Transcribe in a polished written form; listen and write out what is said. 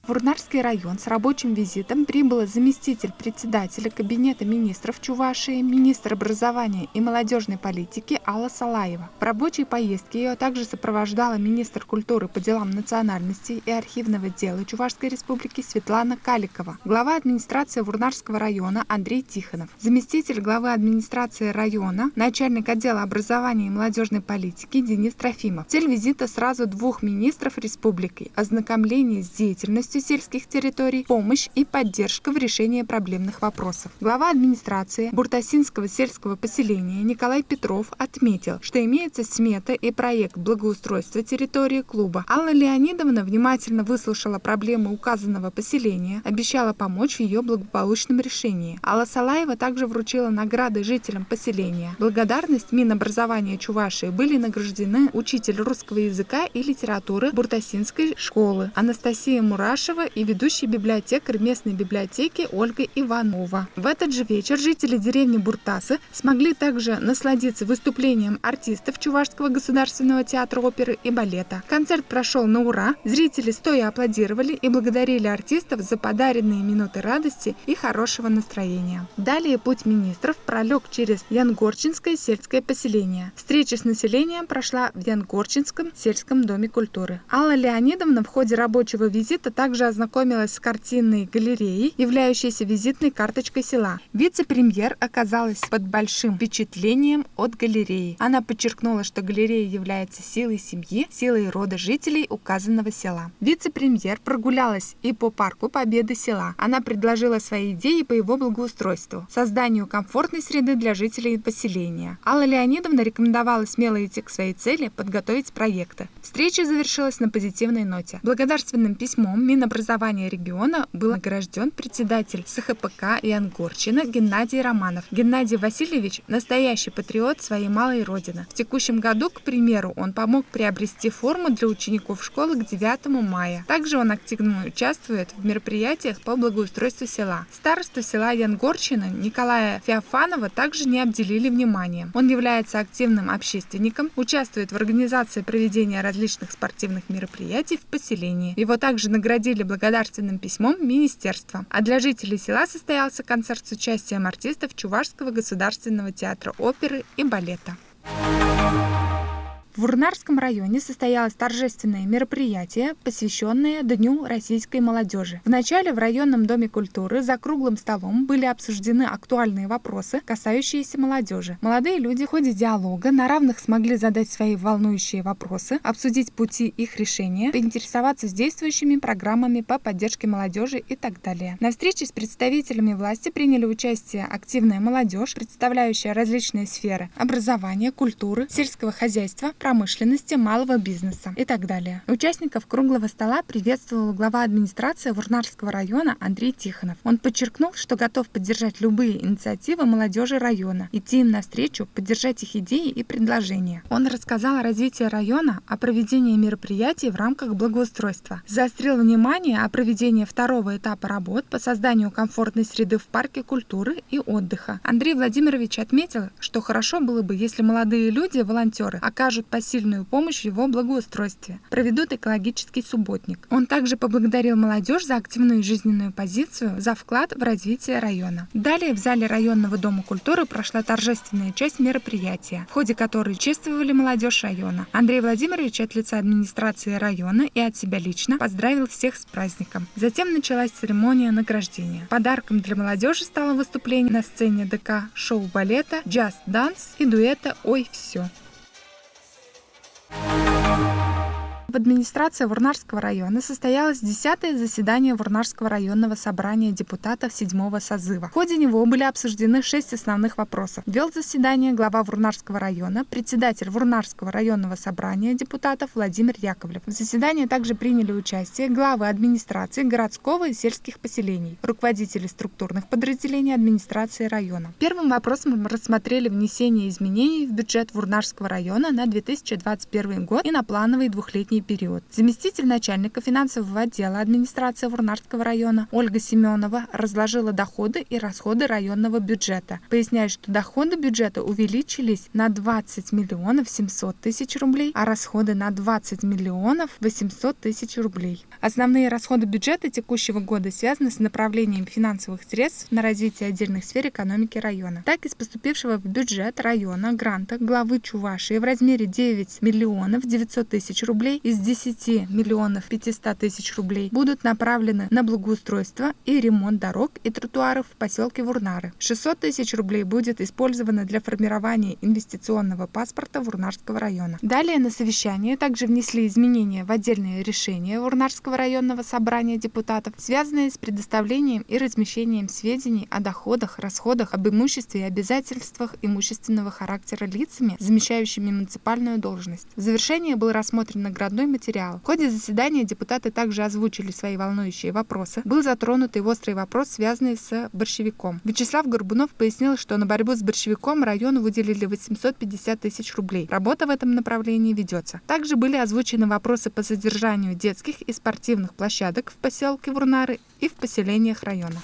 В Урнарский район с рабочим визитом прибыла заместитель председателя Кабинета министров Чувашии, министр образования и молодежной политики Алла Салаева. В рабочей поездке ее также сопровождала министр культуры по делам национальностей и архивного дела Чувашской республики Светлана Каликова, глава администрации Урнарского района Андрей Тихонов, заместитель главы администрации района, начальник отдела образования и молодежной политики Денис Трофимов. Цель визита сразу двух министров республики – ознакомление с деятельностью сельских территорий, помощь и поддержка в решении проблемных вопросов. Глава администрации Буртасинского сельского поселения Николай Петров отметил, что имеется смета и проект благоустройства территории клуба. Алла Леонидовна внимательно выслушала проблемы указанного поселения, обещала помочь в ее благополучном решении. Алла Салаева также вручила награды жителям поселения. Благодарность Минобразования Чувашии были награждены учитель русского языка и литературы Буртасинской школы Анастасия Мурашева и ведущий библиотекарь местной библиотеки Ольга Иванова. В этот же вечер жители деревни Буртасы смогли также насладиться выступлением артистов Чувашского государственного театра оперы и балета. Концерт прошел на ура, зрители стоя аплодировали и благодарили артистов за подаренные минуты радости и хорошего настроения. Далее путь министров пролег через Янгорчинское сельское поселение. Встреча с населением прошла в Янгорчинском сельском доме культуры. Алла Леонидовна в ходе рабочего визита также ознакомилась с картинной галереей, являющейся визитной карточкой села. Вице-премьер оказалась под большим впечатлением от галереи. Она подчеркнула, что галерея является силой семьи, силой рода жителей указанного села. Вице-премьер прогулялась и по парку Победы села. Она предложила свои идеи по его благоустройству, созданию комфортной среды для жителей поселения. Алла Леонидовна рекомендовала смело идти к своей цели, подготовить проекты. Встреча завершилась на позитивной ноте. Благодарственным письмом Минобразования региона был награжден председатель СХПК Янгорчина Геннадий Романов. Геннадий Васильевич – настоящий патриот своей малой родины. В текущем году, к примеру, он помог приобрести форму для учеников школы к 9 мая. Также он активно участвует в мероприятиях по благоустройству села. Старосту села Янгорчина Николая Феофанова также не обделили вниманием. Он является активным общественником, участвует в организации проведения различных спортивных мероприятий в поселении. Его также наградили благодарственным письмом министерства. А для жителей села состоялся концерт с участием артистов Чувашского государственного театра оперы и балета. В Урнарском районе состоялось торжественное мероприятие, посвященное Дню российской молодежи. Вначале в районном доме культуры за круглым столом были обсуждены актуальные вопросы, касающиеся молодежи. Молодые люди в ходе диалога на равных смогли задать свои волнующие вопросы, обсудить пути их решения, поинтересоваться с действующими программами по поддержке молодежи и так далее. На встрече с представителями власти приняли участие активная молодежь, представляющая различные сферы образования, культуры, сельского хозяйства, промышленности, малого бизнеса и так далее. Участников круглого стола приветствовал глава администрации Урнарского района Андрей Тихонов. Он подчеркнул, что готов поддержать любые инициативы молодежи района, идти им навстречу, поддержать их идеи и предложения. Он рассказал о развитии района, о проведении мероприятий в рамках благоустройства. Заострил внимание о проведении второго этапа работ по созданию комфортной среды в парке культуры и отдыха. Андрей Владимирович отметил, что хорошо было бы, если молодые люди, волонтеры, окажут посильную помощь в его благоустройстве, проведут экологический субботник. Он также поблагодарил молодежь за активную жизненную позицию, за вклад в развитие района. Далее в зале районного дома культуры прошла торжественная часть мероприятия, в ходе которой чествовали молодежь района. Андрей Владимирович от лица администрации района и от себя лично поздравил всех с праздником. Затем началась церемония награждения. Подарком для молодежи стало выступление на сцене ДК шоу балета, джаз-данс и дуэта «Ой, все». В администрации Урнарского района состоялось 10-е заседание Урнарского районного собрания депутатов 7-го созыва. В ходе него были обсуждены 6 основных вопросов. Вел заседание глава Урнарского района, председатель Урнарского районного собрания депутатов Владимир Яковлев. В заседании также приняли участие главы администрации городского и сельских поселений, руководители структурных подразделений администрации района. Первым вопросом рассмотрели внесение изменений в бюджет Урнарского района на 2021 год и на плановый двухлетний зимний период. Заместитель начальника финансового отдела администрации Вурнарского района Ольга Семенова разложила доходы и расходы районного бюджета, поясняя, что доходы бюджета увеличились на 20 миллионов 700 тысяч рублей, а расходы на 20 миллионов 800 тысяч рублей. Основные расходы бюджета текущего года связаны с направлением финансовых средств на развитие отдельных сфер экономики района. Так, из поступившего в бюджет района гранта главы Чувашии в размере 9 миллионов 900 тысяч рублей из 10 миллионов 500 тысяч рублей будут направлены на благоустройство и ремонт дорог и тротуаров в поселке Вурнары. 600 тысяч рублей будет использовано для формирования инвестиционного паспорта Вурнарского района. Далее на совещании также внесли изменения в отдельные решения Вурнарского районного собрания депутатов, связанные с предоставлением и размещением сведений о доходах, расходах, об имуществе и обязательствах имущественного характера лицами, замещающими муниципальную должность. В завершении был рассмотрен наградной материал. В ходе заседания депутаты также озвучили свои волнующие вопросы. Был затронут и острый вопрос, связанный с борщевиком. Вячеслав Горбунов пояснил, что на борьбу с борщевиком району выделили 850 тысяч рублей. Работа в этом направлении ведется. Также были озвучены вопросы по содержанию детских и спортивных площадок в поселке Вурнары и в поселениях района.